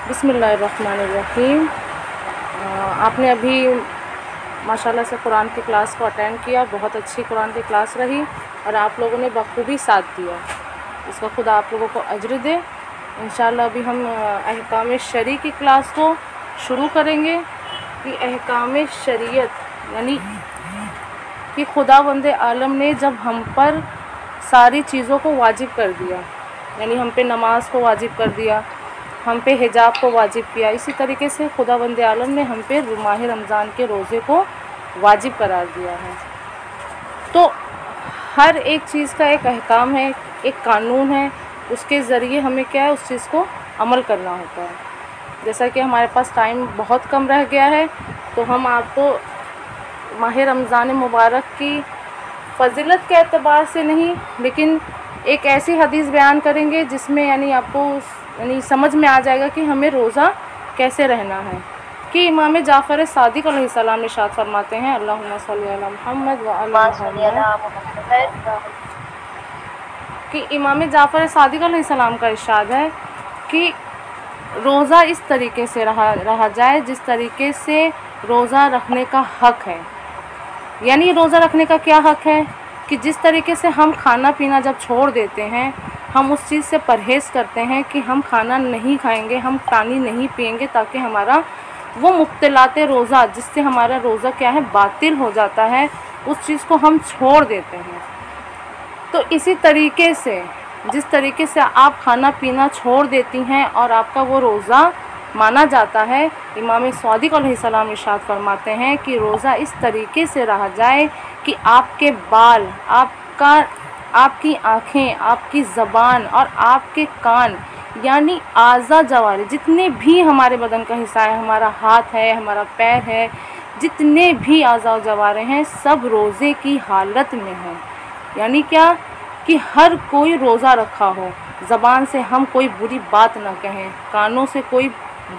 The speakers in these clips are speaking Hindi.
बिस्मिल्लाहिर्रहमानिर्रहीम। आपने अभी माशाल्लाह से कुरान की क्लास को अटेंड किया, बहुत अच्छी कुरान की क्लास रही और आप लोगों ने बखूबी साथ दिया। इसका खुदा आप लोगों को अज्र दे। इंशाल्लाह अभी हम अहकाम शरी की क्लास को शुरू करेंगे कि अहकाम शरीयत यानी कि खुदावंद आलम ने जब हम पर सारी चीज़ों को वाजिब कर दिया, यानी हम पे नमाज को वाजिब कर दिया, हम पे हिजाब को वाजिब किया, इसी तरीके से खुदावंद आलम ने हम पे माह रमज़ान के रोज़े को वाजिब करार दिया है। तो हर एक चीज़ का एक अहकाम है, एक कानून है, उसके ज़रिए हमें क्या है उस चीज़ को अमल करना होता है। जैसा कि हमारे पास टाइम बहुत कम रह गया है, तो हम आपको माह रमज़ान मुबारक की फ़जीलत के एतबार से नहीं, लेकिन एक ऐसी हदीस बयान करेंगे जिसमें यानी आपको यानी समझ में आ जाएगा कि हमें रोज़ा कैसे रहना है। कि इमाम जाफ़र सादिक़ अलैहिस्सलाम इरशाद फरमाते हैं, अल्लाहुम्मा सल्ली अला मुहम्मद व अला मुहम्मद, कि इमाम जाफ़र सादिक़ अलैहिस्सलाम का इरशाद है कि रोज़ा इस तरीके से रहा जाए जिस तरीके से रोज़ा रखने का हक़ है। यानी रोज़ा रखने का क्या हक़ है कि जिस तरीके से हम खाना पीना जब छोड़ देते हैं, हम उस चीज़ से परहेज़ करते हैं कि हम खाना नहीं खाएंगे, हम पानी नहीं पिएंगे, ताकि हमारा वो मुब्तिलाते रोज़ा जिससे हमारा रोज़ा क्या है बातिल हो जाता है, उस चीज़ को हम छोड़ देते हैं। तो इसी तरीके से जिस तरीके से आप खाना पीना छोड़ देती हैं और आपका वो रोज़ा माना जाता है, इमाम सादिक़ अलैहिस्सलाम इरशाद फरमाते हैं कि रोज़ा इस तरीके से रहा जाए कि आपके बाल, आपकी आँखें, आपकी ज़बान और आपके कान यानी आज़ा जवारे जितने भी हमारे बदन का हिस्सा है, हमारा हाथ है, हमारा पैर है, जितने भी आज़ा जवारे हैं, सब रोज़े की हालत में हों। यानी क्या कि हर कोई रोज़ा रखा हो, ज़बान से हम कोई बुरी बात ना कहें, कानों से कोई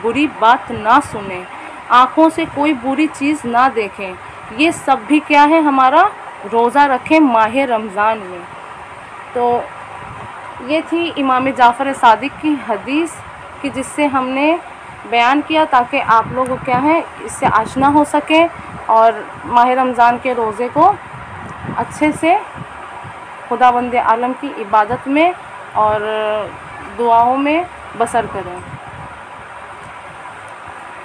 बुरी बात ना सुने, आँखों से कोई बुरी चीज़ ना देखें, ये सब भी क्या है हमारा रोज़ा रखें माह रमज़ान में। तो ये थी इमाम जाफ़र सादिक़ की हदीस कि जिससे हमने बयान किया ताकि आप लोग क्या है इससे आशना हो सके और माह रमज़ान के रोज़े को अच्छे से खुदावंद आलम की इबादत में और दुआओं में बसर करें।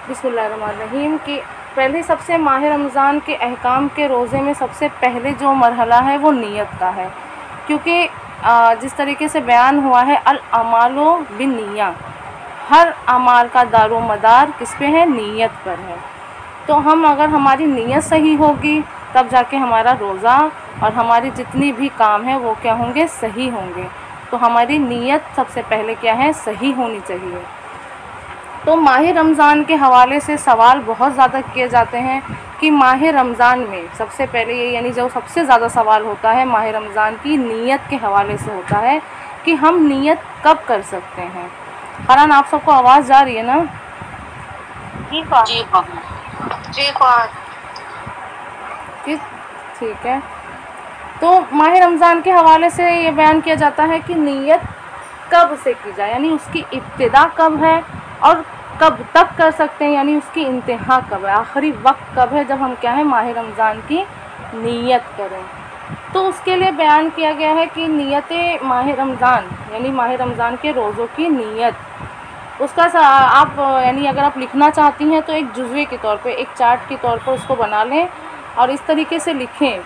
बिस्मिल्लाहिर्रहमानिर्रहीम। कि पहले सबसे माह रमज़ान के अहकाम के रोज़े में सबसे पहले जो मरहला है वो नीयत का है, क्योंकि जिस तरीके से बयान हुआ है अल अमालो बिन्निया, हर अमाल का दारो मदार किस पे है, नीयत पर है। तो हम अगर हमारी नीयत सही होगी तब जाके हमारा रोज़ा और हमारी जितनी भी काम है वो क्या होंगे, सही होंगे। तो हमारी नीयत सबसे पहले क्या है, सही होनी चाहिए। तो माह रमज़ान के हवाले से सवाल बहुत ज़्यादा किए जाते हैं कि माह रमज़ान में सबसे पहले ये यानी जो सबसे ज़्यादा सवाल होता है माह रमज़ान की नीयत के हवाले से होता है कि हम नीयत कब कर सकते हैं। फरहान, आप सबको आवाज़ जा रही है ना? जी, ठीक है। तो माह रमज़ान के हवाले से ये बयान किया जाता है कि नीयत कब से की जाए, यानी उसकी इब्तिदा कब है और कब तक कर सकते हैं, यानी उसकी इंतहा कब है, आखिरी वक्त कब है जब हम क्या है माह रमज़ान की नीयत करें। तो उसके लिए बयान किया गया है कि नीयत माह रमज़ान यानी माह रमज़ान के रोज़ों की नीयत, उसका आप यानी अगर आप लिखना चाहती हैं तो एक जुज़वे के तौर पे, एक चार्ट के तौर पर उसको बना लें और इस तरीके से लिखें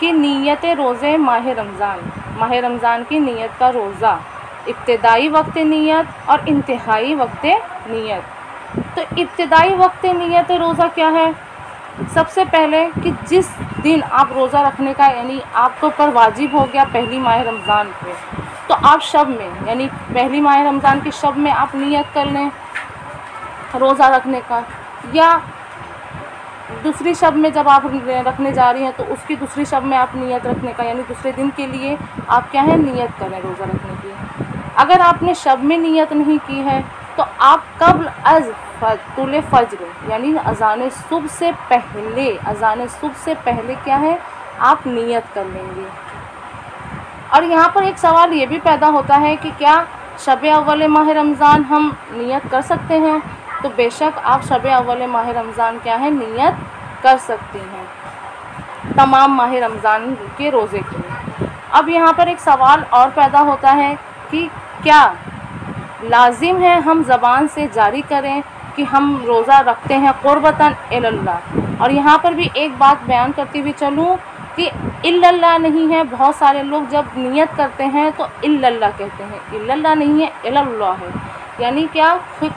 कि नीयत रोज़े माह रमज़ान की नीयत का रोज़ा, इब्तिदाई वक्त नीयत और इंतहाई वक्त नीयत। तो इब्तिदाई वक्त नीयत रोज़ा क्या है, सबसे पहले कि जिस दिन आप रोज़ा रखने का यानी आपके ऊपर वाजिब हो गया पहली माह रमज़ान पे, तो आप शब में यानी पहली माह रमज़ान के शब में आप नीयत कर लें रोज़ा रखने का, या दूसरी शब में जब आप रखने जा रही हैं तो उसकी दूसरी शब में आप नीयत रखने का यानी दूसरे दिन के लिए आप क्या है नीयत करें रोज़ा रखने की। अगर आपने शब में नीयत नहीं की है तो आप कब्ल अज़ तुल फ़ज्र यानी अज़ान सुबह से पहले क्या है आप नीयत कर लेंगे। और यहाँ पर एक सवाल ये भी पैदा होता है कि क्या शब अव्वल माह रमज़ान हम नियत कर सकते हैं, तो बेशक आप शब अव्वल माह रमज़ान क्या है नियत कर सकती हैं तमाम माह रमज़ान के रोज़े के लिए। अब यहाँ पर एक सवाल और पैदा होता है कि क्या लाजिम है हम ज़बान से जारी करें कि हम रोज़ा रखते हैं क़ुर्बतन इल्लल्लाह। और यहाँ पर भी एक बात बयान करती हुई चलूँ कि इल्लल्लाह नहीं है। बहुत सारे लोग जब नियत करते हैं तो इल्लल्लाह कहते हैं, इल्लल्लाह नहीं है, इल्लल्लाह है। यानी क्या,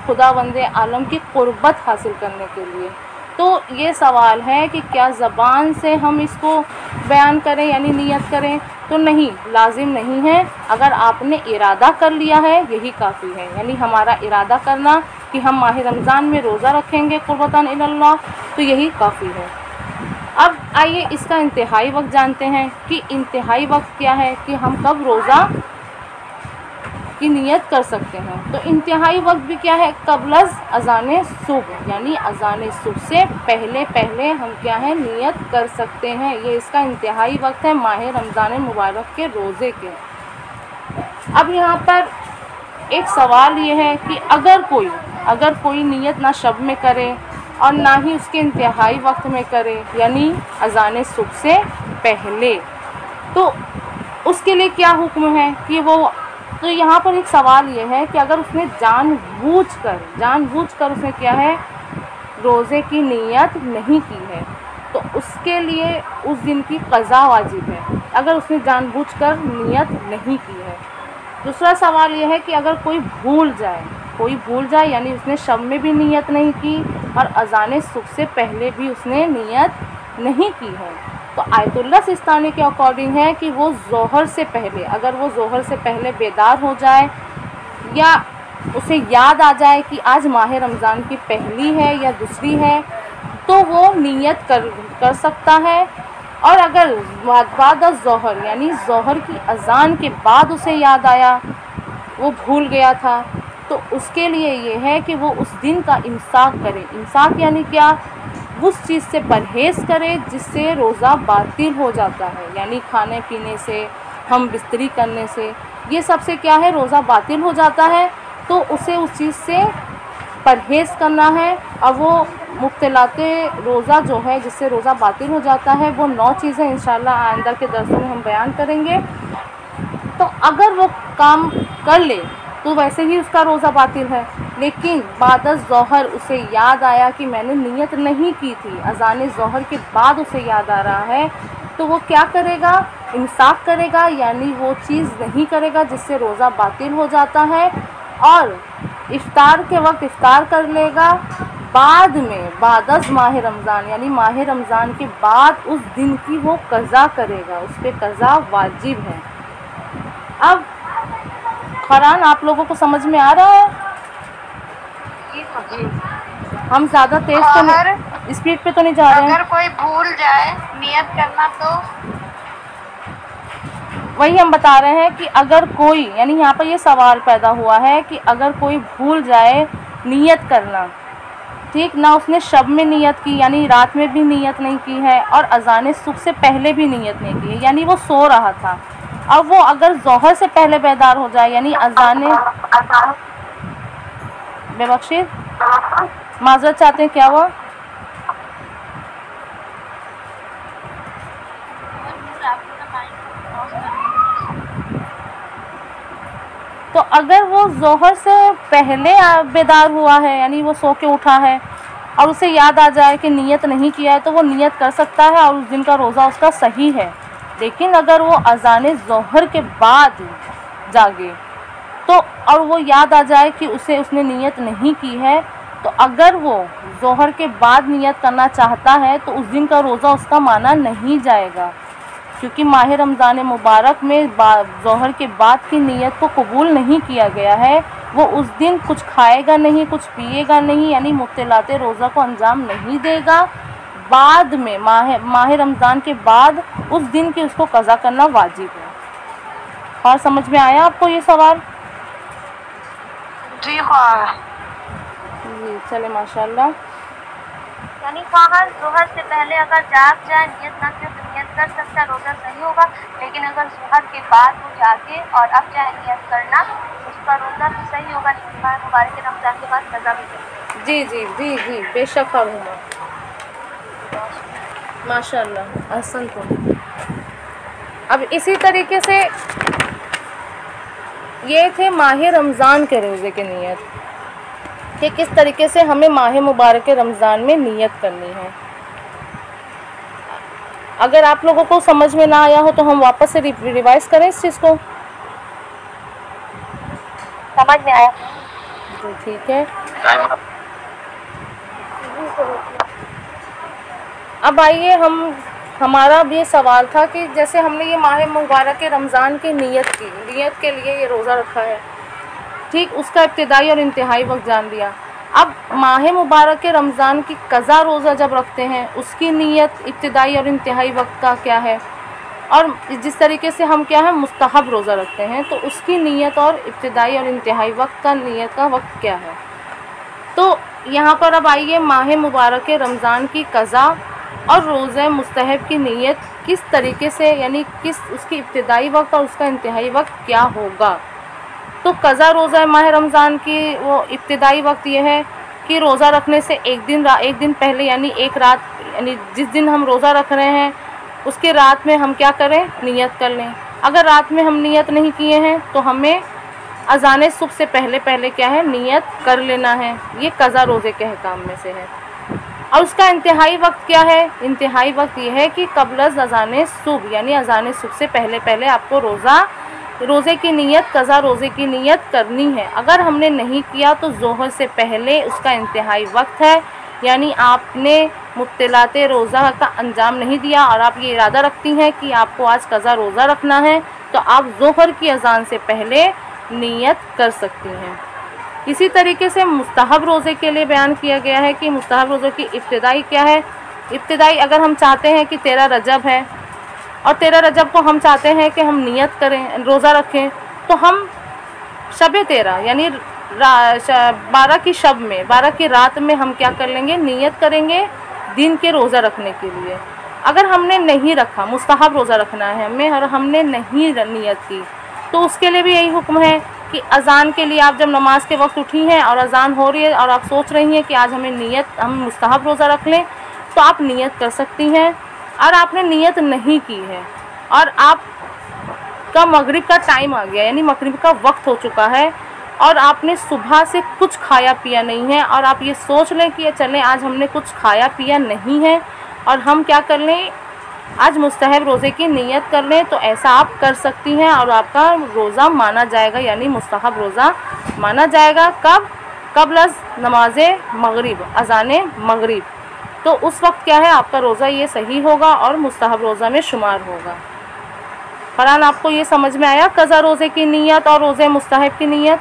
खुदावंद आलम की क़ुर्बत हासिल करने के लिए। तो ये सवाल है कि क्या ज़बान से हम इसको बयान करें यानी नियत करें, तो नहीं, लाजिम नहीं है। अगर आपने इरादा कर लिया है यही काफ़ी है। यानी हमारा इरादा करना कि हम माह रमज़ान में रोज़ा रखेंगे क़ुर्बतन इल्लल्लाह, तो यही काफ़ी है। अब आइए इसका इंतहाई वक्त जानते हैं कि इंतहाई वक्त क्या है कि हम कब रोज़ा की नियत कर सकते हैं। तो इंतहाई वक्त भी क्या है, क़ब्ल अज़ान सुबह, यानी अज़ान सुबह से पहले पहले हम क्या है नियत कर सकते हैं। ये इसका इंतहाई वक्त है माह रमज़ान मुबारक के रोज़े के। अब यहाँ पर एक सवाल ये है कि अगर कोई नियत ना शब में करे और ना ही उसके इंतहाई वक्त में करे, यानी अज़ान सुबह से पहले, तो उसके लिए क्या हुक्म है कि वो, तो यहाँ पर एक सवाल ये है कि अगर उसने जानबूझकर उसने क्या है रोज़े की नियत नहीं की है, तो उसके लिए उस दिन की क़ज़ा वाजिब है, अगर उसने जानबूझकर नियत नहीं की है। दूसरा सवाल ये है कि अगर कोई भूल जाए यानी उसने शब में भी नियत नहीं की और अज़ान सुबह से पहले भी उसने नियत नहीं की है, तो आयतुल्लाह सिस्तानी के अकॉर्डिंग है कि वो ज़ोहर से पहले, अगर वो ज़ोहर से पहले बेदार हो जाए या उसे याद आ जाए कि आज माह रमज़ान की पहली है या दूसरी है, तो वो नियत कर सकता है। और अगर बाद ज़ोहर यानी ज़ोहर की अज़ान के बाद उसे याद आया, वो भूल गया था, तो उसके लिए ये है कि वो उस दिन का इम्साक करे। इम्साक यानी क्या, उस चीज़ से परहेज़ करे जिससे रोज़ा बातिल हो जाता है, यानी खाने पीने से, हम बिस्तरी करने से, ये सबसे क्या है रोज़ा बातिल हो जाता है। तो उसे उस चीज़ से परहेज़ करना है। और वो मुख्तलाते रोज़ा जो है जिससे रोज़ा बातिल हो जाता है, वो 9 चीज़ें इंशाअल्लाह आइंदा के दर्सों में हम बयान करेंगे। तो अगर वो काम कर ले तो वैसे ही उसका रोज़ा बातिल है, लेकिन बाद ज़ोहर उसे याद आया कि मैंने नियत नहीं की थी, अज़ान ज़ोहर के बाद उसे याद आ रहा है, तो वो क्या करेगा, इम्साक करेगा, यानी वो चीज़ नहीं करेगा जिससे रोज़ा बातिल हो जाता है, और इफ्तार के वक्त इफ्तार कर लेगा। बाद में बाद माह रमज़ान यानी माह रमज़ान के बाद उस दिन की वो क़ज़ा करेगा, उस पर क़ज़ा वाजिब है। अब क़ुरान आप लोगों को समझ में आ रहा है? हम ज़्यादा तेज़ तो स्पीड पे तो नहीं जा रहे हैं। अगर कोई भूल जाए नियत करना, तो वही हम बता रहे हैं कि अगर कोई, यानी यहाँ पर ये सवाल पैदा हुआ है कि अगर कोई भूल जाए नियत करना, ठीक ना, उसने शब में नियत की यानी रात में भी नियत नहीं की है और अज़ान सुबह से पहले भी नियत नहीं की है, यानी वो सो रहा था, अब वो अगर ज़ोहर से पहले बेदार हो जाए यानी अज़ान, बेबख्शीर माज़रत चाहते हैं, क्या हुआ? तो अगर वो ज़ोहर से पहले बेदार हुआ है यानी वो सो के उठा है और उसे याद आ जाए कि नियत नहीं किया है, तो वो नियत कर सकता है और उस दिन का रोज़ा उसका सही है। लेकिन अगर वो अज़ान ज़ोहर के बाद जागे तो और वो याद आ जाए कि उसने नियत नहीं की है, तो अगर वो ज़ोहर के बाद नियत करना चाहता है तो उस दिन का रोज़ा उसका माना नहीं जाएगा, क्योंकि माह रमज़ान मुबारक में ज़ोहर के बाद की नियत को कबूल नहीं किया गया है। वो उस दिन कुछ खाएगा नहीं, कुछ पिएगा नहीं, यानी मुफ्तलाते रोज़ा को अंजाम नहीं देगा। बाद में माह रमज़ान के बाद उस दिन की उसको क़ज़ा करना वाजिब है। और समझ में आया आपको ये सवाल? जी हाँ। जी, चले माशाल्लाह। यानी वहाँ जोहर से पहले अगर जाग जाए, नियत ना करे तो नियत कर सकता है, रोज़ा सही होगा। लेकिन अगर जोहर के बाद वो जागे और अब चाहे नियत करना, उसका रोज़ा तो सही होगा, लेकिन माह मुबारक रमज़ान के बाद कज़ा भी करेगा। जी जी जी जी, बेशक हुआ। माशाल्लाह, अहसन। तो अब इसी तरीके से ये थे माह रमज़ान के रोज़े की नियत, कि किस तरीके से हमें माह मुबारक रमज़ान में नियत करनी है। अगर आप लोगों को समझ में ना आया हो तो हम वापस से रिवाइज़ करें इस चीज़ को। समझ में आया? जी ठीक है। अब आइए, हमारा भी ये सवाल था कि जैसे हमने ये माह मुबारक रमज़ान की नियत के लिए ये रोज़ा रखा है, ठीक, उसका इब्तिदाई और इंतहाई वक्त जान लिया। अब माह मुबारक रमज़ान की कज़ा रोज़ा जब रखते हैं, उसकी नियत इब्तिदाई और इंतहाई वक्त का क्या है, और जिस तरीके से हम क्या है मुस्तहब रोज़ा रखते हैं, तो उसकी नियत और इब्तिदाई और इंतहाई वक्त का नियत का वक्त क्या है। तो यहाँ पर अब आइए, माह मुबारक रमज़ान की कज़ा और रोज़ा मुस्तहब की नियत किस तरीके से, यानी किस उसकी इब्तिदाई वक्त और उसका इंतहाई वक्त क्या होगा। तो कज़ा रोज़ा माह रमज़ान की वो इब्तिदाई वक्त ये है कि रोज़ा रखने से एक दिन पहले, यानी एक रात, यानी जिस दिन हम रोज़ा रख रहे हैं उसके रात में हम क्या करें, नियत कर लें। अगर रात में हम नियत नहीं किए हैं तो हमें अज़ान सुबह से पहले क्या है, नियत कर लेना है। ये कज़ा रोज़े के अहकाम में से है। और उसका इंतहाई वक्त क्या है, इंतहाई वक्त ये है कि क़ब्ल अज़ान सुबह, यानी अज़ान सुबह से पहले आपको रोज़े की नियत, कज़ा रोज़े की नियत करनी है। अगर हमने नहीं किया तो ज़ोहर से पहले उसका इंतहाई वक्त है, यानी आपने मुब्तिलात रोज़ा का अंजाम नहीं दिया और आप ये इरादा रखती हैं कि आपको आज कज़ा रोज़ा रखना है, तो आप ज़ोहर की अज़ान से पहले नियत कर सकती हैं। इसी तरीके से मुस्तहब रोज़े के लिए बयान किया गया है कि मुस्तहब रोज़े की इब्तिदाई क्या है। इब्तिदाई, अगर हम चाहते हैं कि 13 रजब है और 13 रजब को हम चाहते हैं कि हम नियत करें, रोज़ा रखें, तो हम शब 13 यानी 12 की शब में, 12 की रात में हम क्या कर लेंगे, नियत करेंगे दिन के रोज़ा रखने के लिए। अगर हमने नहीं रखा, मुस्तहब रोज़ा रखना है हमें और हमने नहीं नियत की, तो उसके लिए भी यही हुक्म है कि अज़ान के लिए आप जब नमाज के वक्त उठी हैं और अज़ान हो रही है और आप सोच रही हैं कि आज हम मुस्तहब रोज़ा रख लें, तो आप नियत कर सकती हैं। और आपने नियत नहीं की है और आपका मगरिब का टाइम आ गया, यानी मगरिब का वक्त हो चुका है और आपने सुबह से कुछ खाया पिया नहीं है, और आप ये सोच लें कि चलें आज हमने कुछ खाया पिया नहीं है और हम क्या कर लें, आज मुस्तहब रोज़े की नियत कर लें, तो ऐसा आप कर सकती हैं और आपका रोज़ा माना जाएगा, यानी मुस्तहब रोज़ा माना जाएगा। कब? क़ब्ल नमाज मगरिब, अज़ान मगरिब। तो उस वक्त क्या है, आपका रोज़ा ये सही होगा और मुस्तहब रोज़ा में शुमार होगा। फरहान, आपको ये समझ में आया कज़ा रोज़े की नियत और रोज़े मुस्तहब की नियत?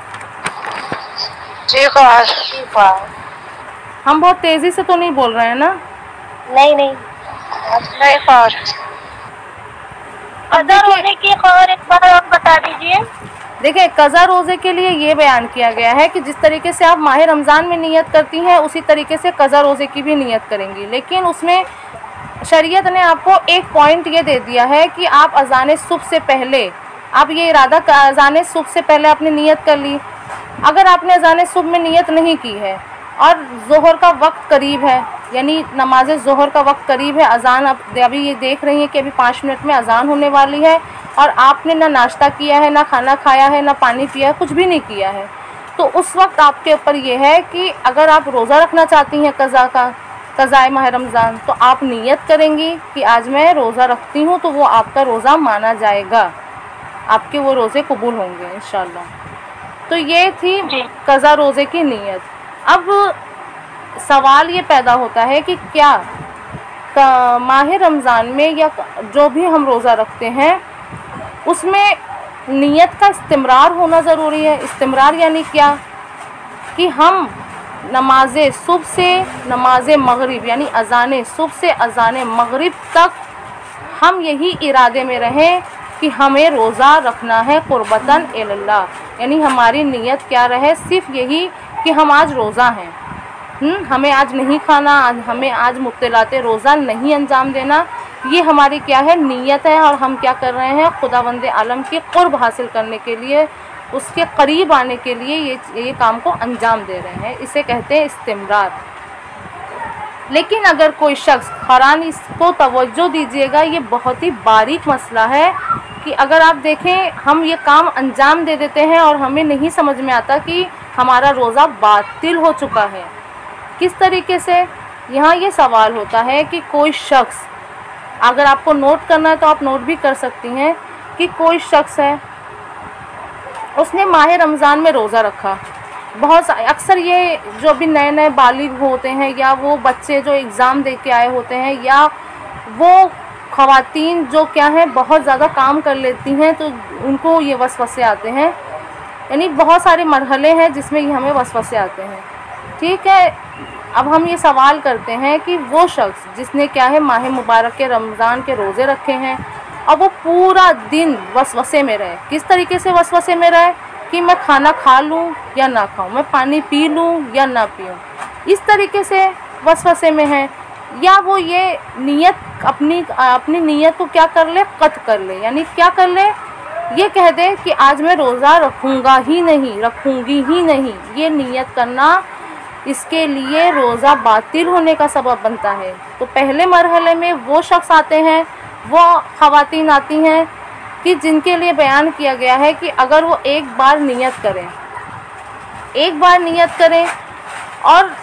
जी हम बहुत तेज़ी से तो नहीं बोल रहे हैं ना? नहीं कज़ा रोज़े की खबर एक बार और बता दीजिए। देखिए, कज़ा रोज़े के लिए ये बयान किया गया है कि जिस तरीके से आप माह रमज़ान में नियत करती हैं उसी तरीके से कज़ा रोज़े की भी नियत करेंगी, लेकिन उसमें शरीयत ने आपको एक पॉइंट ये दे दिया है कि आप अज़ान सुबह से पहले, आप ये इरादा अज़ान सुबह से पहले आपने नियत कर ली। अगर आपने अज़ान सुबह में नियत नहीं की है और ज़ोहर का वक्त करीब है, यानी नमाज ज़ोहर का वक्त करीब है, अज़ान आप अभी ये देख रही हैं कि अभी 5 मिनट में अज़ान होने वाली है और आपने ना नाश्ता किया है, ना खाना खाया है, ना पानी पिया है, कुछ भी नहीं किया है, तो उस वक्त आपके ऊपर ये है कि अगर आप रोज़ा रखना चाहती हैं कज़ाए माह रमज़ान, तो आप नियत करेंगी कि आज मैं रोज़ा रखती हूँ, तो वो आपका रोज़ा माना जाएगा, आपके वो रोज़े कबूल होंगे इंशाल्लाह। तो ये थी कज़ा रोज़े की नियत। अब सवाल ये पैदा होता है कि क्या माह रमज़ान में या जो भी हम रोज़ा रखते हैं उसमें नियत का इस्तिमरार होना ज़रूरी है। इस्तिमरार यानी क्या, कि हम नमाज सुबह से नमाज मगरिब, यानी अज़ान सुबह से अज़ान मगरिब तक हम यही इरादे में रहें कि हमें रोज़ा रखना है क़ुर्बतन इल्लाह, यानी हमारी नियत क्या रहे, सिर्फ़ यही कि हम आज रोज़ा हैं, हमें आज नहीं खाना, हमें आज मुफ्तलाते रोज़ा नहीं अंजाम देना, ये हमारी क्या है, नीयत है। और हम क्या कर रहे हैं, खुदावंद आलम के क़ुर्ब हासिल करने के लिए, उसके करीब आने के लिए ये काम को अंजाम दे रहे हैं। इसे कहते हैं इस्तिमरार। लेकिन अगर कोई शख्स, क़ुरान इसको तवज्जो दीजिएगा, ये बहुत ही बारीक मसला है कि अगर आप देखें हम ये काम अंजाम दे देते हैं और हमें नहीं समझ में आता कि हमारा रोज़ा बातिल हो चुका है। किस तरीके से? यहाँ ये सवाल होता है कि कोई शख्स, अगर आपको नोट करना है तो आप नोट भी कर सकती हैं कि कोई शख्स है, उसने माह रमज़ान में रोज़ा रखा। बहुत अक्सर ये जो अभी नए नए बालिग होते हैं, या वो बच्चे जो एग्ज़ाम दे के आए होते हैं, या वो ख़वातीन जो क्या है बहुत ज़्यादा काम कर लेती हैं, तो उनको ये वसवसे आते हैं। यानी बहुत सारे मरहले हैं जिसमें ये हमें वसवसे आते हैं। ठीक है, अब हम ये सवाल करते हैं कि वो शख्स जिसने क्या है माह मुबारक के रमज़ान के रोज़े रखे हैं, अब वो पूरा दिन वसवसे में रहे। किस तरीके से वसवसे में रहे कि मैं खाना खा लूँ या ना खाऊँ, मैं पानी पी लूँ या ना पीऊँ, इस तरीके से वसवसे में है। या वो ये नियत अपनी नियत को क्या कर ले, कत कर ले, यानी क्या कर ले, ये कह दे कि आज मैं रोज़ा रखूँगा ही नहीं, रखूँगी ही नहीं। ये नियत करना इसके लिए रोज़ा बातिल होने का सबब बनता है। तो पहले मरहले में वो शख्स आते हैं, वो ख़वातीन आती हैं कि जिनके लिए बयान किया गया है कि अगर वो एक बार नियत करें और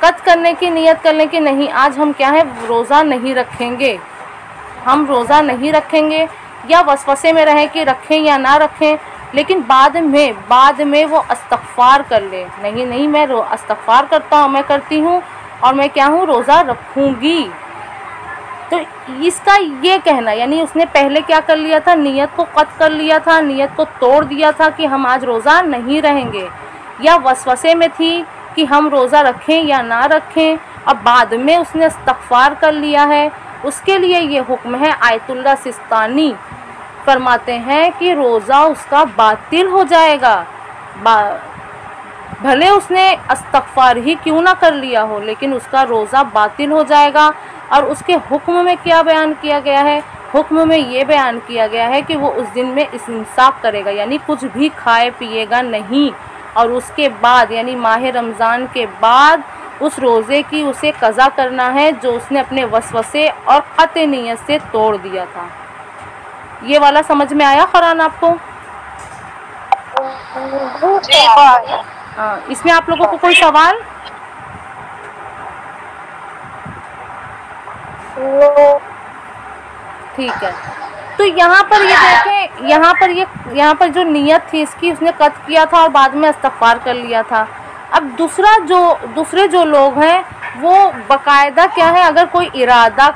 कत करने की नियत कर लें कि नहीं आज हम क्या है रोज़ा नहीं रखेंगे, हम रोज़ा नहीं रखेंगे, या वसवसे में रहें कि रखें या ना रखें, लेकिन बाद में वो इस्तग़फ़ार कर ले, नहीं मैं इस्तग़फ़ार करता हूँ, मैं करती हूँ और मैं क्या हूँ, रोज़ा रखूँगी। तो इसका ये कहना, यानी उसने पहले क्या कर लिया था, नियत को कत कर लिया था, नियत को तोड़ दिया था कि हम आज रोज़ा नहीं रहेंगे, या वसवसे में थी कि हम रोज़ा रखें या ना रखें, अब बाद में उसने इस्तग़फ़ार कर लिया है, उसके लिए ये हुक्म है। आयतुल्लाह सिस्तानी फरमाते हैं कि रोज़ा उसका बातिल हो जाएगा, भले उसने इस्तग़फ़ार ही क्यों ना कर लिया हो, लेकिन उसका रोज़ा बातिल हो जाएगा। और उसके हुक्म में क्या बयान किया गया है, हुक्म में ये बयान किया गया है कि वो उस दिन में इस्तिंसाक करेगा, यानी कुछ भी खाए पिएगा नहीं, और उसके बाद यानी माह रमज़ान के बाद उस रोज़े की उसे कज़ा करना है जो उसने अपने वसवसे और क़त्अ नियत से तोड़ दिया था। ये वाला समझ में आया क़ुरान आपको? इसमें आप लोगों को कोई सवाल? ठीक है, तो यहाँ पर ये देखें, यहाँ पर जो नियत थी इसकी, उसने कत किया था और बाद में इस्तग़फ़ार कर लिया था। अब दूसरे जो लोग हैं वो बाकायदा क्या है, अगर कोई इरादा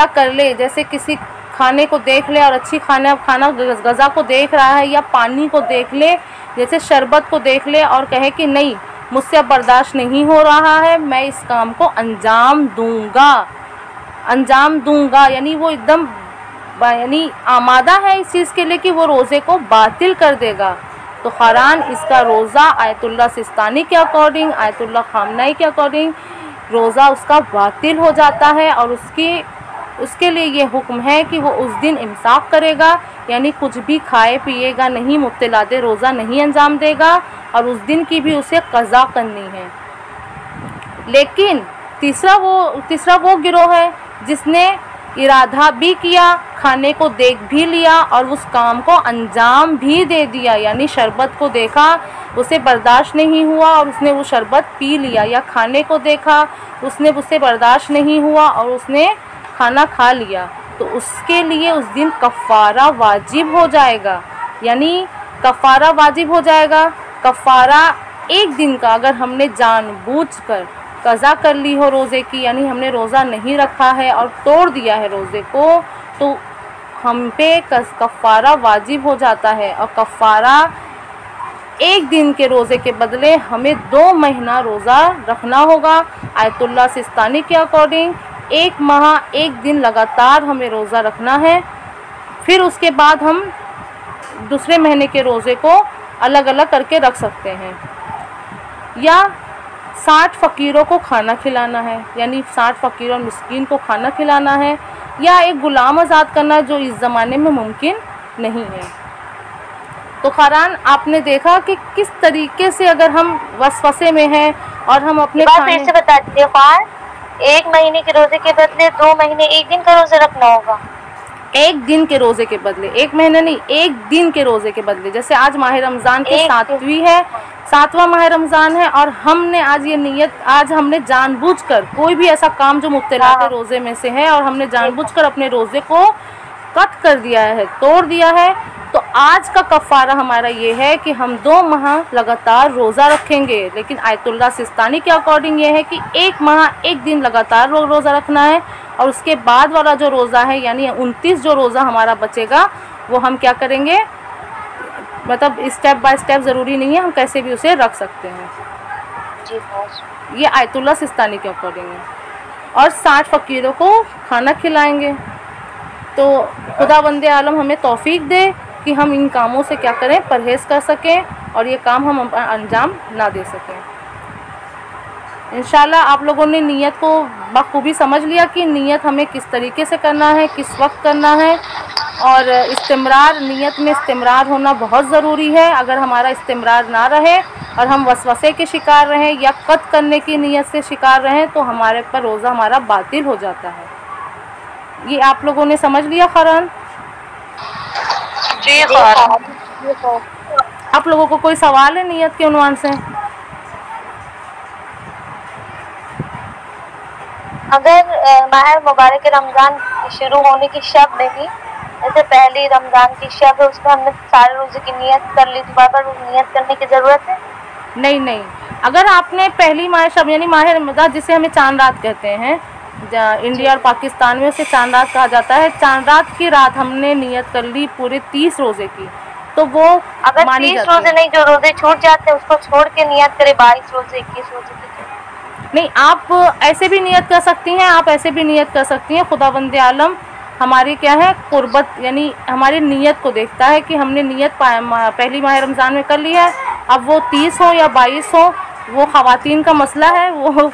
कर ले, जैसे किसी खाने को देख ले और अच्छी खाना गज़ा को देख रहा है, या पानी को देख ले, जैसे शरबत को देख ले और कहे कि नहीं मुझसे अब बर्दाश्त नहीं हो रहा है, मैं इस काम को अंजाम दूंगा, यानी वो एकदम यानी आमादा है इस चीज़ के लिए कि वो रोज़े को बातिल कर देगा। तो क़ुरान इसका रोज़ा आयतुल्लाह सिस्तानी के अकॉर्डिंग, आयतुल्लाह ख़ामनाई के अकॉर्डिंग रोज़ा उसका बातिल हो जाता है, और उसके लिए ये हुक्म है कि वो उस दिन इम्साक करेगा, यानी कुछ भी खाए पिएगा नहीं, मुफ्तलाते रोज़ा नहीं अंजाम देगा, और उस दिन की भी उसे क़ज़ा करनी है। लेकिन तीसरा वो गिरोह है जिसने इरादा भी किया, खाने को देख भी लिया और उस काम को अंजाम भी दे दिया, यानी शरबत को देखा उसे बर्दाश्त नहीं हुआ और उसने वो शरबत पी लिया, या खाने को देखा उससे बर्दाश्त नहीं हुआ और उसने खाना खा लिया, तो उसके लिए उस दिन कफ़ारा वाजिब हो जाएगा। यानी कफ़ारा वाजिब हो जाएगा। कफ़ारा एक दिन का अगर हमने जानबूझकर कज़ा कर ली हो रोज़े की, यानी हमने रोज़ा नहीं रखा है और तोड़ दिया है रोज़े को, तो हम पे कफ़ारा वाजिब हो जाता है। और कफ़ारा एक दिन के रोज़े के बदले हमें 2 महीना रोज़ा रखना होगा। आयतुल्लाह सिस्तानी के अकॉर्डिंग 1 माह 1 दिन लगातार हमें रोज़ा रखना है, फिर उसके बाद हम दूसरे महीने के रोज़े को अलग अलग करके रख सकते हैं। या 60 फ़कीरों को खाना खिलाना है, यानी 60 फ़कीर और मिस्कीन को खाना खिलाना है, या एक ग़ुलाम आज़ाद करना, जो इस ज़माने में मुमकिन नहीं है। तो ख़ारान, आपने देखा कि किस तरीके से अगर हम वसवसे में हैं और हम अपने फिर से बता दीजिए ख़ान, 1 महीने के रोज़े के बदले 2 महीने 1 दिन का रोज़ा रखना होगा। 1 दिन के रोज़े के बदले, 1 महीना नहीं, 1 दिन के रोज़े के बदले। जैसे आज माह रमज़ान की 7वां माह रमज़ान है और हमने आज ये नियत, आज हमने जानबूझकर कोई भी ऐसा काम जो मुब्तला के रोज़े में से है और हमने जानबूझकर अपने रोज़े को कट कर दिया है, तोड़ दिया है, तो आज का कफ़ारा हमारा ये है कि हम 2 माह लगातार रोज़ा रखेंगे। लेकिन आयतुल्लाह सिस्तानी के अकॉर्डिंग ये है कि 1 माह 1 दिन लगातार रोज़ा रखना है, और उसके बाद वाला जो रोज़ा है यानी 29 जो रोज़ा हमारा बचेगा वो हम क्या करेंगे, मतलब स्टेप बाय स्टेप, ज़रूरी नहीं है, हम कैसे भी उसे रख सकते हैं। जी, ये आयतुल्लाह सिस्तानी के अकॉर्डिंग है। और 60 फ़कीरों को खाना खिलाएंगे। तो खुदावंद आलम हमें तौफीक दे कि हम इन कामों से क्या करें, परहेज़ कर सकें और ये काम हम अंजाम ना दे सकें। इंशाल्लाह आप लोगों ने नीयत को बखूबी समझ लिया कि नीयत हमें किस तरीके से करना है, किस वक्त करना है, और इस्तिमरार, नीयत में इस्तिमरार होना बहुत ज़रूरी है। अगर हमारा इस्तिमरार ना रहे और हम वसवसे के शिकार रहें या कत करने की नीयत से शिकार रहें तो हमारे पर रोज़ा हमारा बातिल हो जाता है। ये आप लोगों ने समझ लिया ख़ारान? जी ख़ान। आप लोगों को कोई सवाल है नीयत के उन्वान से? अगर माह मुबारक रमज़ान शुरू होने की शब में भी, जैसे पहली रमज़ान की शब है, उसमें हमने सारे रोज़े की नियत कर ली, दोबारा नियत करने की ज़रूरत है? नहीं, अगर आपने पहली माह शब यानी माह रमज़ान, जिसे हमें चांद रात कहते हैं, इंडिया और पाकिस्तान में उसे चांद रात कहा जाता है, चांद रात की रात हमने नियत कर ली पूरे 30 रोज़े की, तो वो अगर 30 रोज़े नहीं, जो रोज़े छूट जाते हैं उसको छोड़ के नियत करें 22 रोज़े, 21 रोज़े की? नहीं, आप ऐसे भी नियत कर सकती हैं, आप ऐसे भी नियत कर सकती हैं। खुदावंद आलम हमारी क्या है, कुर्बत यानी हमारी नियत को देखता है कि हमने नियत पहली माह रमज़ान में कर ली है। अब वो 30 हो या 22 हो, वो ख़वातीन का मसला है, वो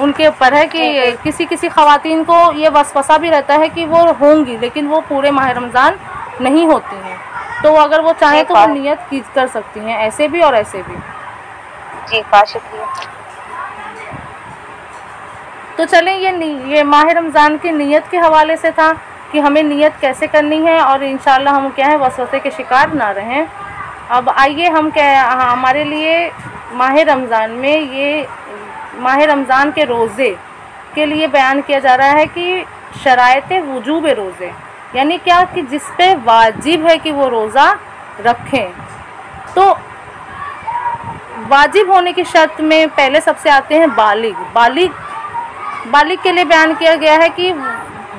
उनके ऊपर है कि किसी ख़वातीन को ये वसवसा भी रहता है कि वो होंगी, लेकिन वो पूरे माह रमज़ान नहीं होती हैं। तो अगर वो चाहें तो वो नियत कर सकती हैं, ऐसे भी और ऐसे भी। जी, बहुत शुक्रिया। तो चलें, ये माह रमज़ान की नियत के हवाले से था कि हमें नियत कैसे करनी है और इंशाअल्लाह हम क्या है वसवसे के शिकार ना रहें। अब आइए हम हमारे लिए माह रमज़ान में, ये माह रमज़ान के रोज़े के लिए बयान किया जा रहा है कि शराइते वजूब रोज़े, यानी क्या कि जिस पे वाजिब है कि वो रोज़ा रखें। तो वाजिब होने की शर्त में पहले सबसे आते हैं बालिग के लिए बयान किया गया है कि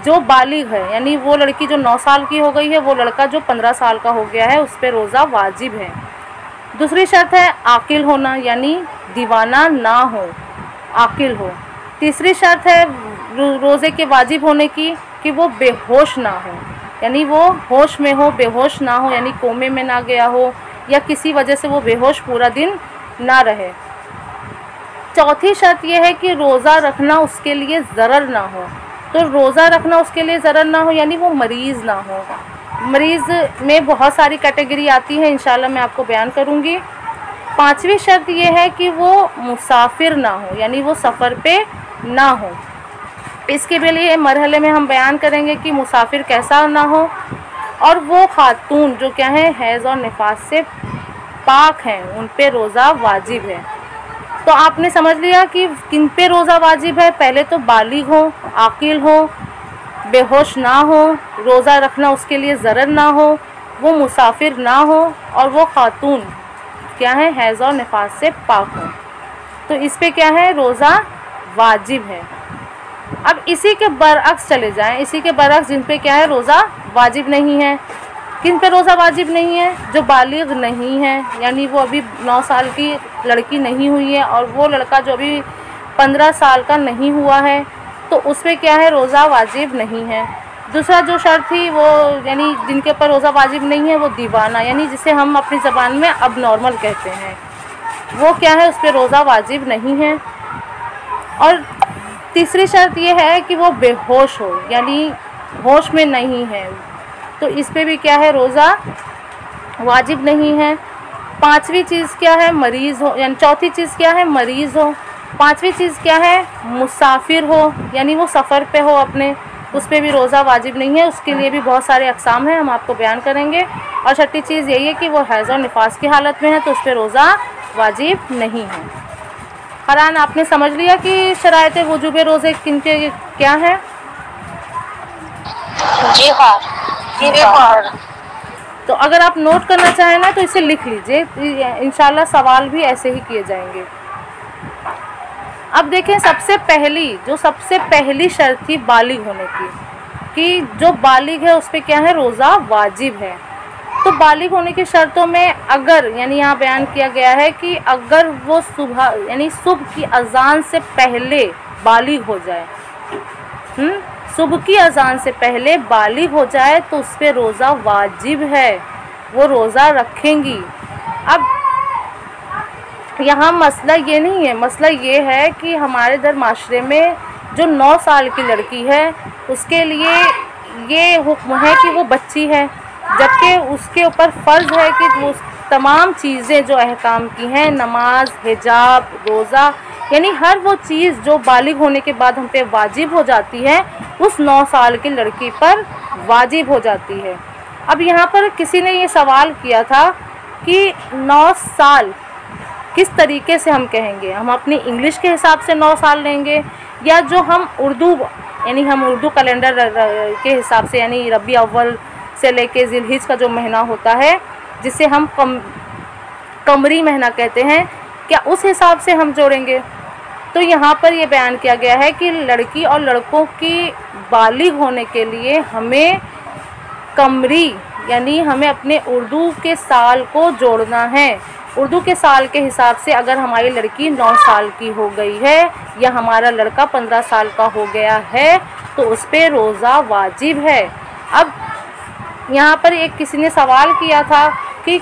जो बालिग है, यानी वो लड़की जो 9 साल की हो गई है, वो लड़का जो 15 साल का हो गया है, उस पर रोज़ा वाजिब है। दूसरी शर्त है आकिल होना, यानी दीवाना ना हो, आकिल हो। तीसरी शर्त है रोज़े के वाजिब होने की कि वो बेहोश ना हो, यानी वो होश में हो, बेहोश ना हो, यानी कोमे में ना गया हो या किसी वजह से वो बेहोश पूरा दिन ना रहे। चौथी शर्त यह है कि रोज़ा रखना उसके लिए ज़रर ना हो। तो रोज़ा रखना उसके लिए ज़रर ना हो यानी वो मरीज़ ना हो। मरीज़ में बहुत सारी कैटेगरी आती है, इंशाल्लाह मैं आपको बयान करूँगी। पांचवी शर्त यह है कि वो मुसाफिर ना हो, यानी वो सफ़र पे ना हो। इसके लिए मरहले में हम बयान करेंगे कि मुसाफिर कैसा ना हो, और वो खातून जो क्या है हैज़ और निफास से पाक हैं, उन पे रोज़ा वाजिब है। तो आपने समझ लिया कि किन पे रोज़ा वाजिब है। पहले तो बालिग हो, आकिल हो, बेहोश ना हो, रोज़ा रखना उसके लिए ज़रर ना हो, वो मुसाफिर ना हो, और वो खातून क्या है हैज़ और निफास से पाक हो। तो इस पे क्या है रोज़ा वाजिब है। अब इसी के बरअक्स चले जाएं, इसी के बरअक्स जिन पे क्या है रोज़ा वाजिब नहीं है। किन पे रोज़ा वाजिब नहीं है? जो बालिग नहीं है, यानी वो अभी 9 साल की लड़की नहीं हुई है और वो लड़का जो अभी 15 साल का नहीं हुआ है, तो उस पर क्या है रोज़ा वाजिब नहीं है। दूसरा जो शर्त थी वो यानी जिनके ऊपर रोज़ा वाजिब नहीं है वो दीवाना, यानी जिसे हम अपनी ज़बान में अब नॉर्मल कहते हैं। वो क्या है, उस पर रोज़ा वाजिब नहीं है। और तीसरी शर्त ये है कि वो बेहोश हो, यानी होश में नहीं है, तो इस पे भी क्या है, रोज़ा वाजिब नहीं है। पांचवी चीज़ क्या है, मरीज़ हो, यानी चौथी चीज़ क्या है, मरीज़ हो। पांचवी चीज़ क्या है, मुसाफिर हो, यानी वो सफ़र पे हो अपने, उस पर भी रोज़ा वाजिब नहीं है। उसके लिए भी बहुत सारे अक़साम हैं, हम आपको बयान करेंगे। और छठी चीज़ यही है कि वो हैज़ और निफास की हालत में है, तो उस पर रोज़ा वाजिब नहीं है। फ़रहान, आपने समझ लिया कि शराइत वजूब रोज़े किनके क्या हैं? जी हाँ, जी हाँ। तो अगर आप नोट करना चाहें ना तो इसे लिख लीजिए, इंशाल्लाह सवाल भी ऐसे ही किए जाएंगे। अब देखें, सबसे पहली शर्त थी बालिग होने की, कि जो बालिग है उस पर क्या है, रोज़ा वाजिब है। तो बालिग होने की शर्तों में अगर, यानी यहाँ बयान किया गया है कि अगर वो सुबह यानी सुबह की अजान से पहले बालिग हो जाए, सुबह की अजान से पहले बालिग हो जाए तो उस पर रोज़ा वाजिब है, वो रोज़ा रखेंगी। अब यहाँ मसला ये नहीं है, मसला ये है कि हमारे इधर माशरे में जो 9 साल की लड़की है उसके लिए ये हुक्म है कि वो बच्ची है, जबकि उसके ऊपर फ़र्ज़ है कि वो तमाम चीज़ें जो अहकाम की हैं, नमाज, हिजाब, रोज़ा, यानी हर वो चीज़ जो बालिग होने के बाद हम पे वाजिब हो जाती है, उस 9 साल की लड़की पर वाजिब हो जाती है। अब यहाँ पर किसी ने ये सवाल किया था कि 9 साल किस तरीके से हम कहेंगे, हम अपनी इंग्लिश के हिसाब से 9 साल लेंगे या जो हम उर्दू कैलेंडर के हिसाब से, यानी रबी अव्वल से लेके ज़िलहिज का जो महीना होता है जिसे हम कमरी महीना कहते हैं, क्या उस हिसाब से हम जोड़ेंगे? तो यहाँ पर ये बयान किया गया है कि लड़की और लड़कों की बालिग होने के लिए हमें कमरी, यानी हमें अपने उर्दू के साल को जोड़ना है। उर्दू के साल के हिसाब से अगर हमारी लड़की 9 साल की हो गई है या हमारा लड़का 15 साल का हो गया है तो उस पर रोज़ा वाजिब है। अब यहाँ पर एक किसी ने सवाल किया था कि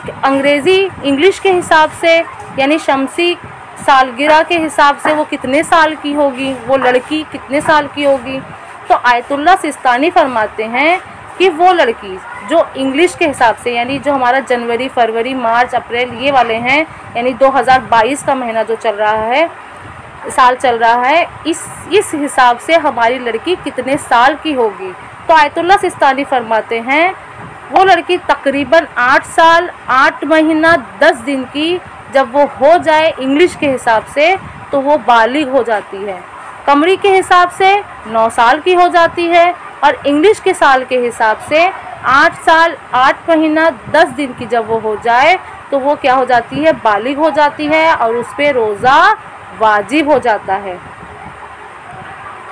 इंग्लिश के हिसाब से, यानी शमसी सालगिरह के हिसाब से वो कितने साल की होगी, वो लड़की कितने साल की होगी? तो आयतुल्लाह सिस्तानी फरमाते हैं कि वो लड़की जो इंग्लिश के हिसाब से, यानी जो हमारा जनवरी, फरवरी, मार्च, अप्रैल ये वाले हैं, यानी 2022 का महीना जो चल रहा है, साल चल रहा है, इस हिसाब से हमारी लड़की कितने साल की होगी? तो आयतुल्लाह सिस्तानी फरमाते हैं वो लड़की तकरीबन 8 साल 8 महीना 10 दिन की जब वो हो जाए इंग्लिश के हिसाब से तो वो बालिग हो जाती है। कमरी के हिसाब से 9 साल की हो जाती है और इंग्लिश के साल के हिसाब से 8 साल 8 महीना 10 दिन की जब वो हो जाए तो वो क्या हो जाती है, बालिग हो जाती है और उस पर रोज़ा वाजिब हो जाता है।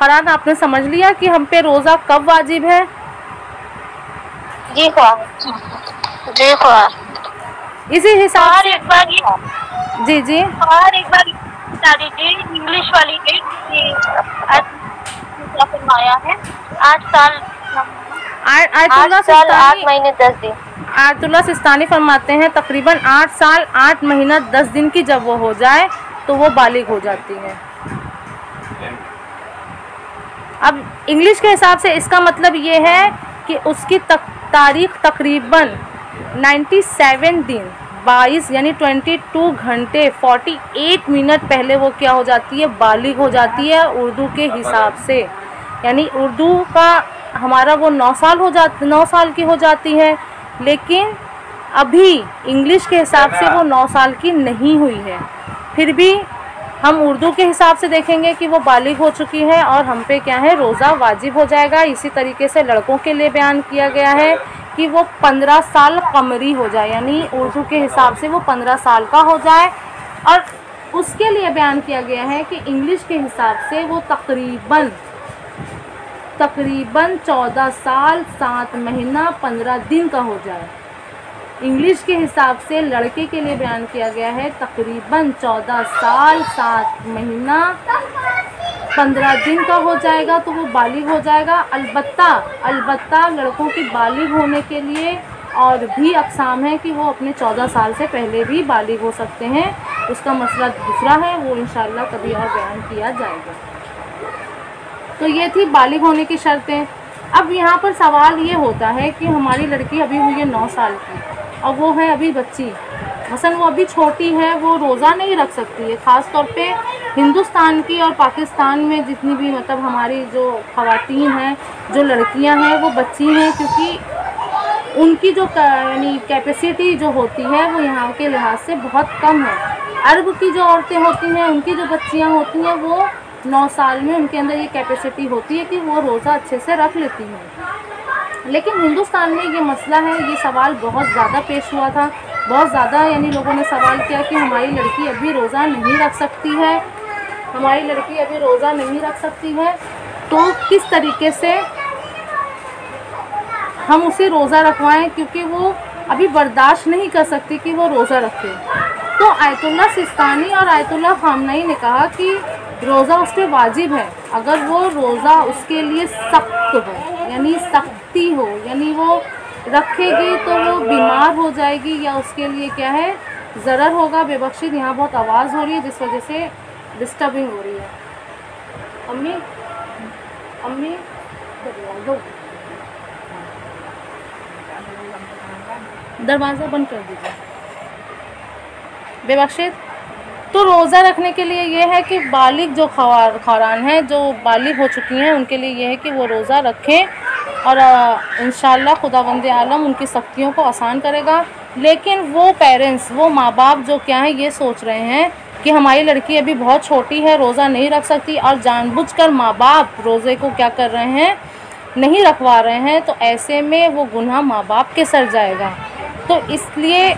फरहान, आपने समझ लिया कि हम पे रोज़ा कब वाजिब है? जी हाँ, जी हाँ। इसी हिसाब से एक बार जी और एक बार बता दीजिए इंग्लिश वाली डेट फरमाया है 8 साल 8 महीने 10 दिन। आयतुल्लाह सिस्तानी फरमाते हैं तकरीबन 8 साल 8 महीना 10 दिन की जब वो हो जाए तो वो बालिग हो जाती है। अब इंग्लिश के हिसाब से इसका मतलब ये है कि उसकी तारीख तकरीबन 97 दिन 22 यानी 22 घंटे 48 मिनट पहले वो क्या हो जाती है, बालिग हो जाती है उर्दू के हिसाब से। यानी उर्दू का हमारा वो 9 साल की हो जाती है, लेकिन अभी इंग्लिश के हिसाब से वो 9 साल की नहीं हुई है। फिर भी हम उर्दू के हिसाब से देखेंगे कि वो बालिग हो चुकी है और हम पे क्या है, रोज़ा वाजिब हो जाएगा। इसी तरीके से लड़कों के लिए बयान किया गया है कि वो 15 साल कमरी हो जाए, यानी उर्दू के हिसाब से वो 15 साल का हो जाए। और उसके लिए बयान किया गया है कि इंग्लिश के हिसाब से वो तकरीबन 14 साल 7 महीना 15 दिन का हो जाए। इंग्लिश के हिसाब से लड़के के लिए बयान किया गया है तकरीबन 14 साल 7 महीना 15 दिन का हो जाएगा तो वो बालिग हो जाएगा। अलबत्ता लड़कों की बालिग होने के लिए और भी अक़साम है कि वो अपने 14 साल से पहले भी बालिग हो सकते हैं। उसका मसला दूसरा है, वो इंशाल्लाह कभी और बयान किया जाएगा। तो ये थी बालिग होने की शर्तें। अब यहाँ पर सवाल ये होता है कि हमारी लड़की अभी हुई है 9 साल की और वो है अभी बच्ची, मसलन वो अभी छोटी है, वो रोज़ा नहीं रख सकती है। ख़ास तौर पे हिंदुस्तान की और पाकिस्तान में जितनी भी मतलब हमारी जो ख़वातीन हैं, जो लड़कियां हैं, वो बच्ची हैं, क्योंकि उनकी जो यानी कैपेसिटी जो होती है वो यहाँ के लिहाज से बहुत कम है। अरब की जो औरतें होती हैं, उनकी जो बच्चियाँ होती हैं, वो 9 साल में उनके अंदर ये कैपेसिटी होती है कि वो रोज़ा अच्छे से रख लेती हैं। लेकिन हिंदुस्तान में ये मसला है, ये सवाल बहुत ज़्यादा पेश हुआ था, बहुत ज़्यादा यानी लोगों ने सवाल किया कि हमारी लड़की अभी रोज़ा नहीं रख सकती है, हमारी लड़की अभी रोज़ा नहीं रख सकती है, तो किस तरीके से हम उसे रोज़ा रखवाएं, क्योंकि वो अभी बर्दाश्त नहीं कर सकती कि वो रोज़ा रखे। तो आयतुल्लाह सिस्तानी और आयतुल्लाह खामनई ने कहा कि रोज़ा उस पर वाजिब है अगर वो रोज़ा उसके लिए सख्त हो, यानी सख्ती हो, यानी वो रखेगी तो वो बीमार हो जाएगी या उसके लिए क्या है ज़रर होगा। बेबख्शित यहाँ बहुत आवाज़ हो रही है जिस वजह से डिस्टर्बिंग हो रही है। अम्मी अम्मी दो दरवाज़ा बंद कर दीजिए। बेबख्शित तो रोज़ा रखने के लिए ये है कि बालिग जो खवारान हैं, जो बालिग हो चुकी हैं, उनके लिए ये है कि वो रोज़ा रखें और इंशाअल्लाह खुदावंद आलम उनकी सख्तियों को आसान करेगा। लेकिन वो पेरेंट्स, वो माँ बाप जो क्या है ये सोच रहे हैं कि हमारी लड़की अभी बहुत छोटी है, रोज़ा नहीं रख सकती, और जानबूझकर माँ बाप रोज़े को क्या कर रहे हैं, नहीं रखवा रहे हैं, तो ऐसे में वो गुनाह माँ बाप के सर जाएगा। तो इसलिए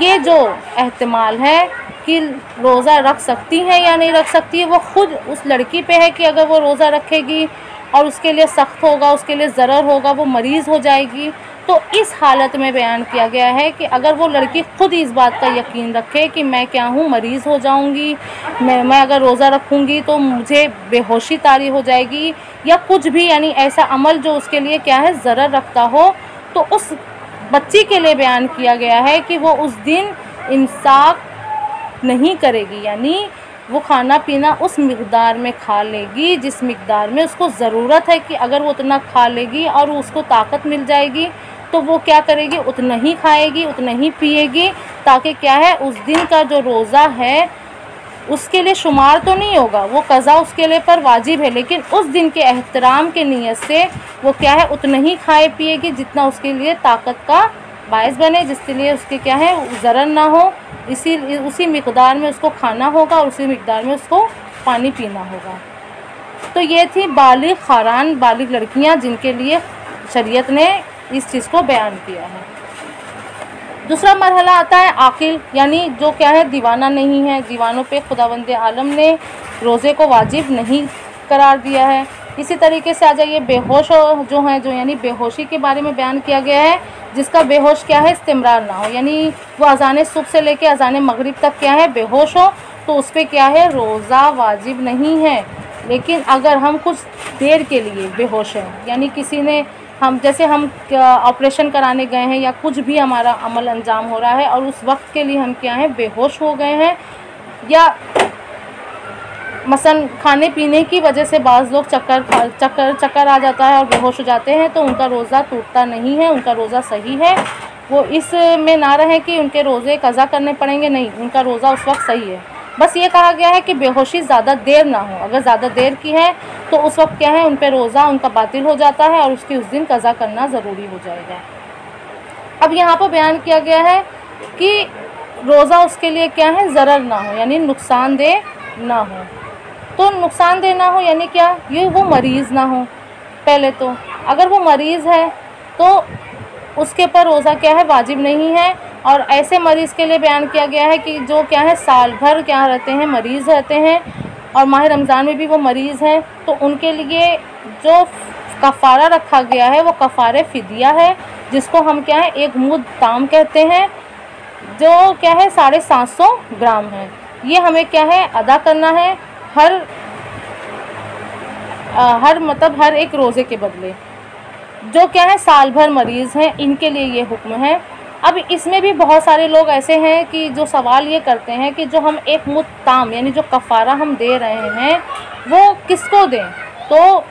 ये जो एहतमाल है कि रोज़ा रख सकती हैं या नहीं रख सकती है, वो ख़ुद उस लड़की पे है कि अगर वो रोज़ा रखेगी और उसके लिए सख्त होगा, उसके लिए ज़रर होगा, वो मरीज़ हो जाएगी। तो इस हालत में बयान किया गया है कि अगर वो लड़की ख़ुद इस बात का यकीन रखे कि मैं क्या हूँ, मरीज़ हो जाऊँगी, मैं अगर रोज़ा रखूँगी तो मुझे बेहोशी तारी हो जाएगी या कुछ भी, यानी ऐसा अमल जो उसके लिए क्या है ज़रर रखता हो, तो उस बच्ची के लिए बयान किया गया है कि वो उस दिन इंसाफ नहीं करेगी, यानी वो खाना पीना उस मिक़दार में खा लेगी जिस मिक़दार में उसको ज़रूरत है। कि अगर वो उतना खा लेगी और उसको ताकत मिल जाएगी तो वो क्या करेगी, उतना ही खाएगी, उतना ही पिएगी, ताकि क्या है उस दिन का जो रोज़ा है उसके लिए शुमार तो नहीं होगा, वो क़ज़ा उसके लिए पर वाजिब है, लेकिन उस दिन के एहतराम के नीयत से वो क्या है उतना ही खाए पिएगी जितना उसके लिए ताकत का बायस बने, जिसके लिए उसके क्या है ज़रर ना हो। उसी मिक़दार में उसको खाना होगा और उसी मिक़दार में उसको पानी पीना होगा। तो ये थी बालिग खारान, बालिग लड़कियां, जिनके लिए शरीयत ने इस चीज़ को बयान किया है। दूसरा मरहला आता है आकिल, यानी जो क्या है दीवाना नहीं है। दीवानों पे खुदावंद आलम ने रोज़े को वाजिब नहीं करार दिया है। इसी तरीके से आ जाइए बेहोश जो हैं, जो यानी बेहोशी के बारे में बयान किया गया है, जिसका बेहोश क्या है इस्तिमरार ना हो, यानी वो अज़ान सुबह से लेकर अज़ान मगरिब तक क्या है बेहोश हो, तो उस पर क्या है रोज़ा वाजिब नहीं है। लेकिन अगर हम कुछ देर के लिए बेहोश हैं, यानी किसी ने हम जैसे हम ऑपरेशन कराने गए हैं या कुछ भी हमारा अमल अंजाम हो रहा है और उस वक्त के लिए हम क्या हैं बेहोश हो गए हैं, या मसलन खाने पीने की वजह से बाज़ लोग चक्कर आ जाता है और बेहोश हो जाते हैं, तो उनका रोज़ा टूटता नहीं है, उनका रोज़ा सही है। वो इसमें ना रहे कि उनके रोज़े क़ज़ा करने पड़ेंगे, नहीं, उनका रोज़ा उस वक्त सही है। बस ये कहा गया है कि बेहोशी ज़्यादा देर ना हो, अगर ज़्यादा देर की है तो उस वक्त क्या है उन पर रोज़ा उनका बातिल हो जाता है और उसकी उस दिन क़ज़ा करना ज़रूरी हो जाएगा। अब यहाँ पर बयान किया गया है कि रोज़ा उसके लिए क्या है ज़रर ना हो, यानी नुकसानदेह ना हो। तो नुकसानदेह ना हो यानी क्या, ये वो मरीज़ ना हो। पहले तो अगर वो मरीज़ है तो उसके पर रोज़ा क्या है वाजिब नहीं है। और ऐसे मरीज़ के लिए बयान किया गया है कि जो क्या है साल भर क्या रहते हैं मरीज़ रहते हैं और माह रमज़ान में भी वो मरीज़ हैं, तो उनके लिए जो कफ़ारा रखा गया है वो कफ़ारे फ़िदिया है, जिसको हम क्या है एक मुद्द ताम कहते हैं, जो क्या है 750 ग्राम है। ये हमें क्या है अदा करना है हर मतलब हर एक रोज़े के बदले। जो क्या है साल भर मरीज़ हैं इनके लिए ये हुक्म है। अब इसमें भी बहुत सारे लोग ऐसे हैं कि जो सवाल ये करते हैं कि जो हम एक मुत्ताम यानी जो कफ़ारा हम दे रहे हैं वो किसको दें। तो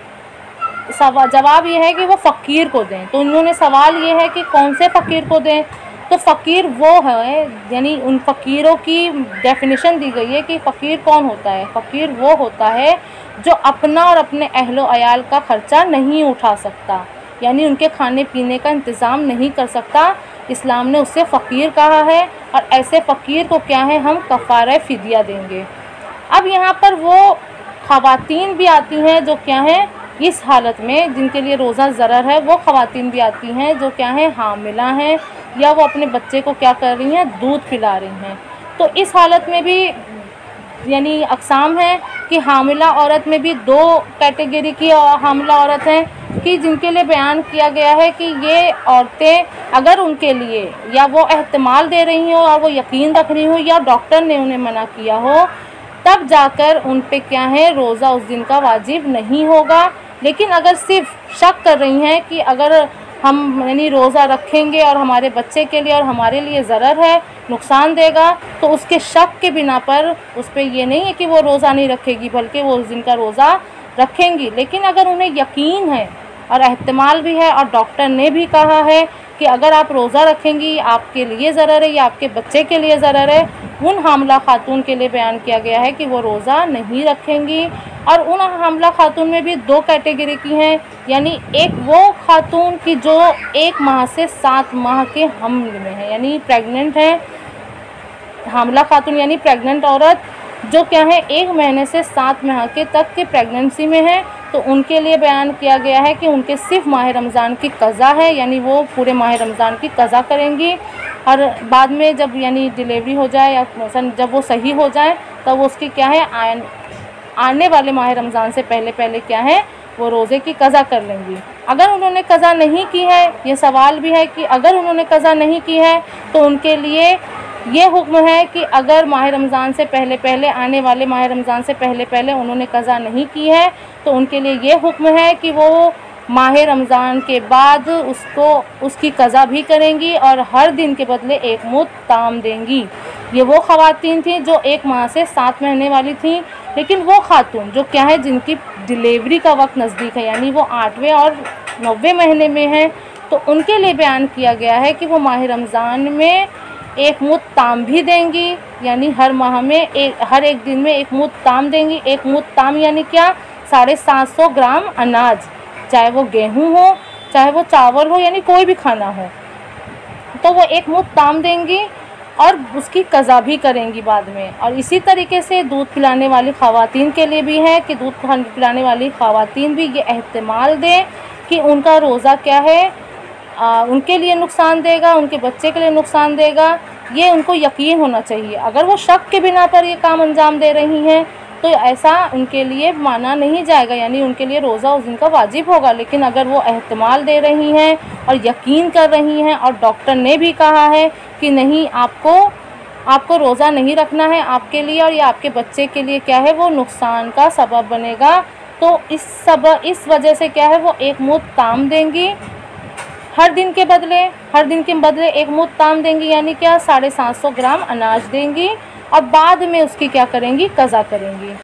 जवाब ये है कि वो फ़कीर को दें। तो उन्होंने सवाल ये है कि कौन से फ़कीर को दें। तो फ़कीर वो है, यानी उन फ़कीरों की डेफिनेशन दी गई है कि फ़कीर कौन होता है। फ़कीर वो होता है जो अपना और अपने अहलो अयाल का ख़र्चा नहीं उठा सकता, यानी उनके खाने पीने का इंतज़ाम नहीं कर सकता। इस्लाम ने उससे फ़कीर कहा है और ऐसे फ़कीर को क्या है, हम कफ़ारा फ़िदिया देंगे। अब यहाँ पर वो ख़वातीन भी आती हैं जो क्या हैं, इस हालत में जिनके लिए रोज़ा ज़रर है, वो ख़वातीन भी आती हैं जो क्या हैं, हामिला हैं या वो अपने बच्चे को क्या कर रही हैं, दूध पिला रही हैं। तो इस हालत में भी यानी अक़साम है कि हामिला औरत में भी 2 कैटेगरी की हामिला औरत हैं कि जिनके लिए बयान किया गया है कि ये औरतें अगर उनके लिए या वो एहतमाल दे रही हो और वो यकीन रख रही हो या डॉक्टर ने उन्हें मना किया हो, तब जाकर उन पे क्या है, रोज़ा उस दिन का वाजिब नहीं होगा। लेकिन अगर सिर्फ शक कर रही हैं कि अगर हम यानी रोज़ा रखेंगे और हमारे बच्चे के लिए और हमारे लिए ज़रर है, नुकसान देगा, तो उसके शक के बिना पर उस पर ये नहीं है कि वो रोज़ा नहीं रखेगी, बल्कि वो उस दिन का रोज़ा रखेंगी। लेकिन अगर उन्हें यकीन है और एहतमाल भी है और डॉक्टर ने भी कहा है कि अगर आप रोज़ा रखेंगी आपके लिए ज़रर है या आपके बच्चे के लिए ज़रर है, उन हामला खातून के लिए बयान किया गया है कि वो रोज़ा नहीं रखेंगी। और उन हामला खातून में भी 2 कैटेगरी की हैं, यानी एक वो खातून की जो 1 माह से 7 माह के हमल में है, यानी प्रेग्नेंट है। हामला खातून यानी प्रेग्नेंट औरत जो क्या है 1 महीने से 7 माह के तक के प्रेगनेंसी में है, तो उनके लिए बयान किया गया है कि उनके सिर्फ माह रमज़ान की क़ज़ा है, यानी वो पूरे माह रमज़ान की क़ज़ा करेंगी। और बाद में जब यानी डिलीवरी हो जाए या जब वो सही हो जाए तब वो उसकी क्या है, आने वाले माह रमज़ान से पहले क्या है, वो रोज़े की क़ज़ा कर लेंगी। अगर उन्होंने क़ज़ा नहीं की है, ये सवाल भी है कि अगर उन्होंने क़ज़ा नहीं की है तो उनके लिए ये हुक्म है कि अगर माह रमज़ान से पहले आने वाले माह रमज़ान से पहले उन्होंने क़ज़ा नहीं की है, तो उनके लिए ये हुक्म है कि वो माह रमज़ान के बाद उसकी क़ज़ा भी करेंगी और हर दिन के बदले 1 मुद्द ताम देंगी। ये वो ख़वातीन थी जो 1 माह से 7 महीने वाली थी। लेकिन वो खातून जो क्या है, जिनकी डिलीवरी का वक्त नज़दीक है, यानी वो 8वें और 9वें महीने में हैं, तो उनके लिए बयान किया गया है कि वो माह रमज़ान में 1 मुद्द ताम भी देंगी, यानी हर माह में हर एक दिन में 1 मुद्द ताम देंगी। 1 मुद्द ताम यानी क्या, 750 ग्राम अनाज, चाहे वो गेहूँ हो चाहे वो चावल हो, यानी कोई भी खाना हो, तो वो 1 मुद्द ताम देंगी और उसकी क़ज़ा भी करेंगी बाद में। और इसी तरीके से दूध पिलाने वाली ख़वातीन के लिए भी है कि दूध पिलाने वाली ख़वातीन भी ये एहतमाल दें कि उनका रोज़ा क्या है, उनके लिए नुकसान देगा, उनके बच्चे के लिए नुकसान देगा, ये उनको यकीन होना चाहिए। अगर वो शक के बिना पर ये काम अंजाम दे रही हैं तो ऐसा उनके लिए माना नहीं जाएगा, यानी उनके लिए रोज़ा उस दिन का वाजिब होगा। लेकिन अगर वो एहतमाल दे रही हैं और यकीन कर रही हैं और डॉक्टर ने भी कहा है कि नहीं, आपको रोज़ा नहीं रखना है, आपके लिए और या आपके बच्चे के लिए क्या है, वो नुकसान का सबब बनेगा, तो इस वजह से क्या है, वो 1 मुद्द ताम देंगी। हर दिन के बदले 1 मुद्द ताम देंगी, यानी क्या 750 ग्राम अनाज देंगी और बाद में उसकी क्या करेंगी, क़ज़ा करेंगी।